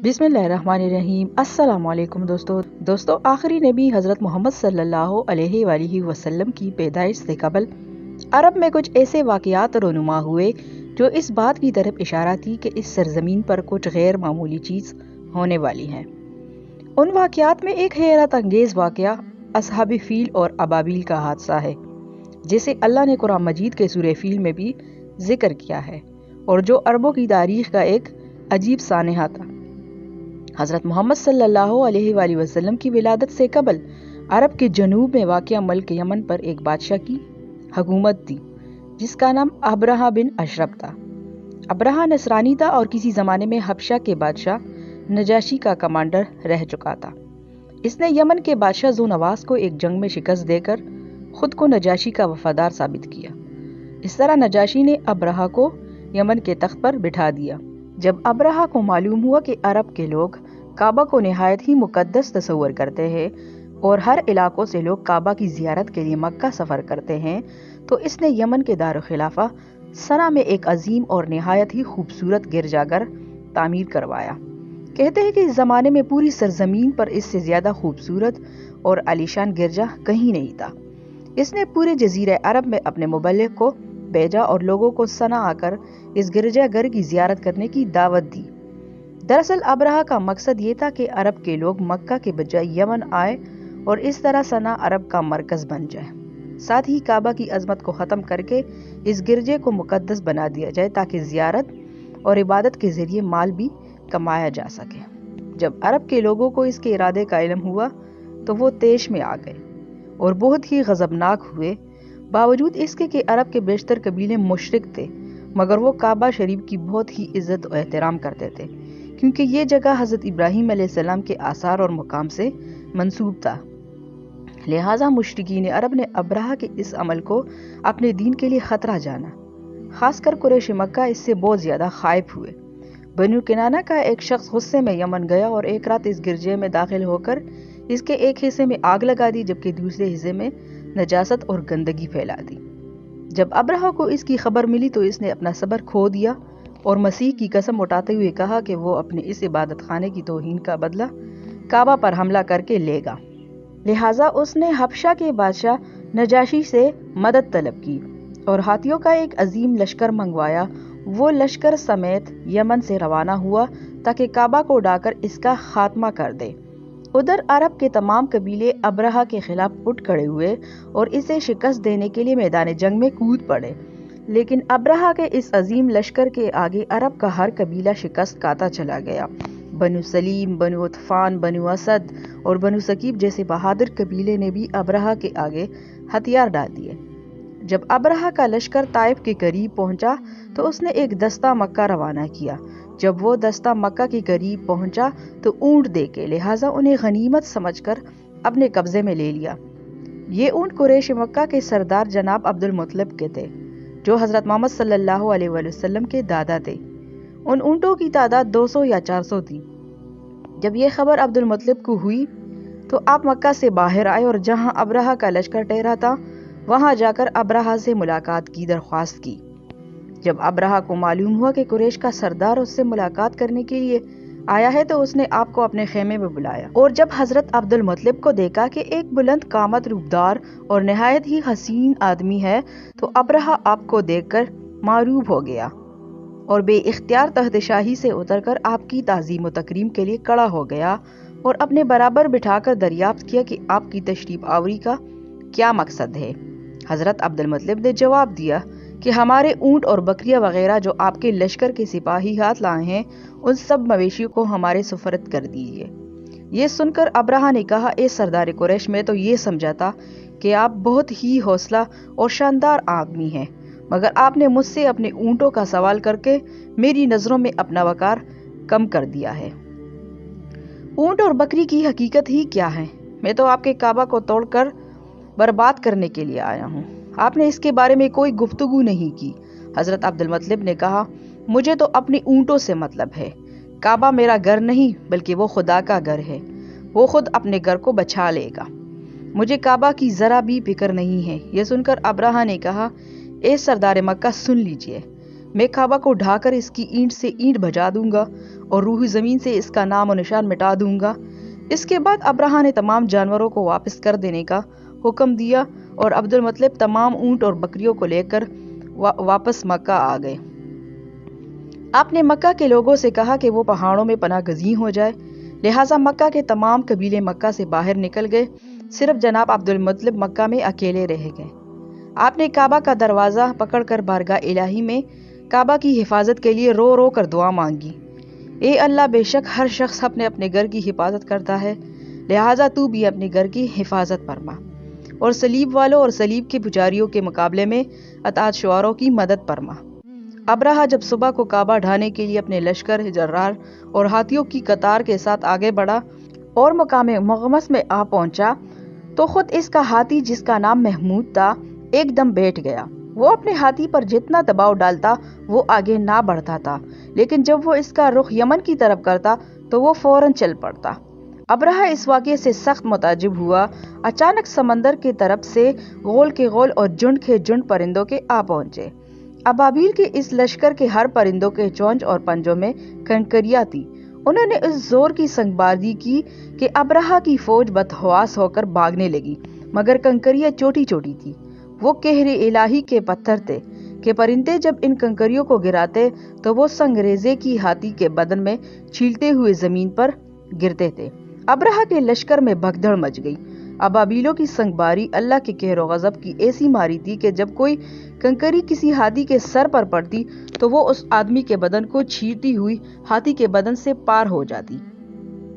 बिस्मिल्लाहिर्रहमानिर्रहीम। अस्सलाम वालेकुम दोस्तों आखिरी नबी हज़रत मोहम्मद सल्लल्लाहु अलैहि वसल्लम की पैदाइश से कबल अरब में कुछ ऐसे वाक़यात रोनुमा हुए जो इस बात की तरफ इशारा थी कि इस सरजमीन पर कुछ गैर मामूली चीज़ होने वाली है। उन वाक़यात में एक हैरत अंगेज़ वाक़या असहाबी फ़ील और अबाबील का हादसा है, जिसे अल्लाह ने कुरान मजीद के सूरह फ़ील में भी जिक्र किया है और जो अरबों की तारीख़ का एक अजीब सानहा था। हज़रत मोहम्मद सल्लल्लाहु अलैहि वसल्लम की विलादत से कबल अरब के जनूब में वाक़या मुल्क यमन पर एक बादशाह की हुकूमत थी जिसका नाम अब्रहा बिन अशरफ था। अब्रहा नसरानी था और किसी ज़माने में हबशा के बादशाह नजाशी का कमांडर रह चुका था। इसने यमन के बादशाह ज़ुनवास को एक जंग में शिकस्त देकर खुद को नजाशी का वफादार साबित किया। इस तरह नजाशी ने अब्रहा को यमन के तख्त पर बिठा दिया। जब अब्रहा को मालूम हुआ कि अरब के लोग काबा को निहायत ही मुकद्दस तस्वर करते हैं और हर इलाकों से लोग काबा की ज़ियारत के लिए मक्का सफ़र करते हैं, तो इसने यमन के दारुल खिलाफा सना में एक अजीम और निहायत ही खूबसूरत गिरजाघर तामीर करवाया। कहते हैं कि इस ज़माने में पूरी सरजमीन पर इससे ज़्यादा खूबसूरत और आलीशान गिरजा कहीं नहीं था। इसने पूरे जजीरे अरब में अपने मुबल्लिग को भेजा और लोगों को सना आकर इस गिरजाघर की ज़ियारत करने की दावत दी। दरअसल अब्रहा का मकसद ये था कि अरब के लोग मक्का के बजाय यमन आए और इस तरह सना अरब का मरकज बन जाए। साथ ही काबा की अजमत को ख़त्म करके इस गिरजे को मुकद्दस बना दिया जाए ताकि ज़ियारत और इबादत के ज़रिए माल भी कमाया जा सके। जब अरब के लोगों को इसके इरादे का इल्म हुआ तो वो तेश में आ गए और बहुत ही गज़बनाक हुए। बावजूद इसके कि अरब के बेशतर कबीले मुशरिक थे, मगर वो काबा शरीफ की बहुत ही इज्जत और एहतराम करते थे, क्योंकि ये जगह हज़रत इब्राहीम अलैहिस्सलाम के आसार और मुकाम से मंसूब था। लिहाजा मुशरिकीन अरब ने अब्रहा के इस अमल को अपने दीन के लिए ख़तरा जाना। खासकर कुरैश मक्का इससे बहुत ज़्यादा खाइफ हुए। बनु किनाना का एक शख्स गुस्से में यमन गया और एक रात इस गिरजे में दाखिल होकर इसके एक हिस्से में आग लगा दी, जबकि दूसरे हिस्से में नजासत और गंदगी फैला दी। जब अब्रहा को इसकी खबर मिली तो इसने अपना सब्र खो दिया और मसीह की कसम उठाते हुए कहा कि वो अपने इस इबादत खाने की तौहीन का बदला काबा पर हमला करके लेगा। लिहाजा उसने हबशा के बादशाह नजाशी से मदद तलब की और हाथियों का एक अजीम लश्कर मंगवाया। वो लश्कर समेत यमन से रवाना हुआ ताकि काबा को उड़ाकर इसका खात्मा कर दे। उधर अरब के तमाम कबीले अब्रहा के खिलाफ उठ खड़े हुए और इसे शिकस्त देने के लिए मैदान जंग में कूद पड़े, लेकिन अब्रहा के इस अजीम लश्कर के आगे अरब का हर कबीला शिकस्त खाता चला गया। बनु सलीम, बनु उतफान, बनु असद और बनु सकीब जैसे बहादुर कबीले ने भी अब्रहा के आगे हथियार डाल दिए। जब अब्रहा का लश्कर ताइफ के करीब पहुंचा तो उसने एक दस्ता मक्का रवाना किया। जब वो दस्ता मक्का के करीब पहुंचा तो ऊंट देके, लिहाजा उन्हें गनीमत समझकर अपने कब्जे में ले लिया। ये ऊंट कुरैश मक्का के सरदार जनाब अब्दुल मुत्तलिब के थे, जो हज़रत मोहम्मद सल्लल्लाहु अलैहि वसल्लम के दादा थे। उन ऊंटों की तादाद 200 या 400 थी। जब ये खबर अब्दुल मुत्तलिब को हुई तो आप मक्का से बाहर आए और जहां अब्रहा का लश्कर ठहरा था वहां जाकर अब्रहा से मुलाकात की दरख्वास्त की। जब अब्रहा को मालूम हुआ कि कुरैश का सरदार उससे मुलाकात करने के लिए आया है तो उसने आपको अपने खेमे में बुलाया और जब हजरत अब्दुल मुत्तलिब को देखा कि एक बुलंद कामत रूपदार और निहायत ही हसीन आदमी है तो अब्रहा आपको देखकर मारूब हो गया और बेइख्तियार तख्त शाही से उतरकर आपकी ताज़ीम व तकरीम के लिए खड़ा हो गया और अपने बराबर बिठाकर दरियाफ्त किया कि आपकी तशरीफ आवरी का क्या मकसद है। हजरत अब्दुल मुत्तलिब ने जवाब दिया कि हमारे ऊंट और बकरियां वगैरह जो आपके लश्कर के सिपाही हाथ लाए हैं उन सब मवेशियों को हमारे सुफरत कर दीजिए। ये सुनकर अब्रहा ने कहा, ए सरदार कुरैश, मैं तो ये समझा था कि आप बहुत ही हौसला और शानदार आदमी हैं, मगर आपने मुझसे अपने ऊंटों का सवाल करके मेरी नजरों में अपना वकार कम कर दिया है। ऊंट और बकरी की हकीकत ही क्या है? मैं तो आपके काबा को तोड़कर बर्बाद करने के लिए आया हूँ। आपने इसके बारे में कोई गुफ्तगू नहीं की। हजरत अब्दुल मुत्तलिब ने कहा, मुझे तो अपने ऊंटों से मतलब है। काबा मेरा घर नहीं बल्कि वो खुदा का घर है। वो खुद अपने घर को बचा लेगा। मुझे काबा की जरा भी फिक्र नहीं है। यह सुनकर अब्रहा ने कहा, ए सरदार मक्का, सुन लीजिए, میں کعبہ کو ڈھاکر اس کی اینٹ سے اینٹ بجا دوں گا اور روح زمین سے اس کا نام و نشان مٹا دوں گا۔ اس کے بعد ابرہہ نے تمام جانوروں کو واپس کر دینے کا حکم دیا اور عبد المطلب تمام اونٹ اور بکریوں کو لے کر واپس مکہ آ گئے۔ آپ نے مکہ کے لوگوں سے کہا کہ وہ پہاڑوں میں پناہ گزین ہو جائے، لہٰذا مکہ کے تمام قبیلے مکہ سے باہر نکل گئے، صرف جناب عبد المطلب مکہ میں اکیلے رہ گئے۔ آپ نے کعبہ کا دروازہ پکڑ کر بارگاہ الہی میں کعبہ کی حفاظت کے لیے رو رو کر دعا مانگی۔ اے اللہ، بے شک ہر شخص اپنے اپنے گھر کی حفاظت کرتا ہے، لہٰذا تو بھی اپنے گھر کی حفاظت فرما اور صلیب والوں اور صلیب کے پجاریوں کے مقابلے میں اطاعت شعاروں کی مدد فرما۔ ابرہہ جب صبح کو کعبہ ڈھانے کے لیے اپنے لشکر جرار اور ہاتھیوں کی قطار کے ساتھ آگے بڑھا اور مقام مغمس میں آ پہنچا تو خود اس کا ہاتھی، جس کا نام محمود تھا، ایک دم بیٹھ گیا۔ وہ اپنے ہاتھی پر جتنا دباؤ ڈالتا وہ آگے نہ بڑھتا تھا، لیکن جب وہ اس کا رخ یمن کی طرف کرتا تو وہ فوراً چل پڑتا۔ ابرہہ اس واقعے سے سخت متعجب ہوا۔ اچانک سمندر کی طرف سے غول کے غول اور جھنڈ کے جھنڈ پرندوں کے آ پہنچے۔ ابابیل کے اس لشکر کے ہر پرندوں کے چونچ اور پنجوں میں کنکریاں تھی۔ انہوں نے اس زور کی سنگبازی کی کہ ابرہہ کی فوج بدحواس ہو کر بھاگنے لگی، مگر کنکریاں چھوٹی چھوٹی تھی۔ وہ قہر الہی کے پتھر تھے کہ پرندے جب ان کنکریوں کو گراتے تو وہ سنگریزے کی ہاتھی کے بدن میں چھیلتے ہوئے زمین پر گرتے تھے۔ ابرہہ کے لشکر میں بھگدڑ مچ گئی۔ ابابیلوں کی سنگباری اللہ کے قہر و غضب کی ایسی ماری تھی کہ جب کوئی کنکری کسی ہاتھی کے سر پر پڑتی تو وہ اس آدمی کے بدن کو چھیلتی ہوئی ہاتھی کے بدن سے پار ہو جاتی،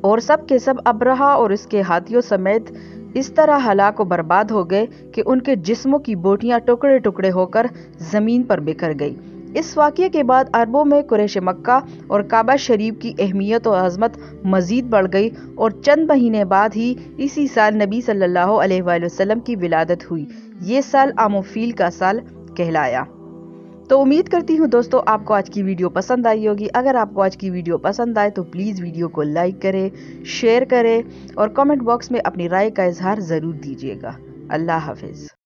اور سب کے سب ابرہہ اور اس کے ہاتھیوں سمیت اس طرح ہلاک و برباد ہو گئے کہ ان کے جسموں کی بوٹیاں ٹکڑے ٹکڑے ہو کر زمین پر بکھر گئی۔ اس واقعے کے بعد عربوں میں قریش مکہ اور کعبہ شریف کی اہمیت و عظمت مزید بڑھ گئی، اور چند مہینے بعد ہی اسی سال نبی صلی اللہ علیہ وآلہ وسلم کی ولادت ہوئی۔ یہ سال عام الفیل کا سال کہلایا۔ تو امید کرتی ہوں دوستو آپ کو آج کی ویڈیو پسند آئی ہوگی۔ اگر آپ کو آج کی ویڈیو پسند آئے تو پلیز ویڈیو کو لائک کریں، شیئر کریں اور کامنٹ باکس میں اپنی رائے کا اظہار ضرور دیجیے گا۔ اللہ حافظ۔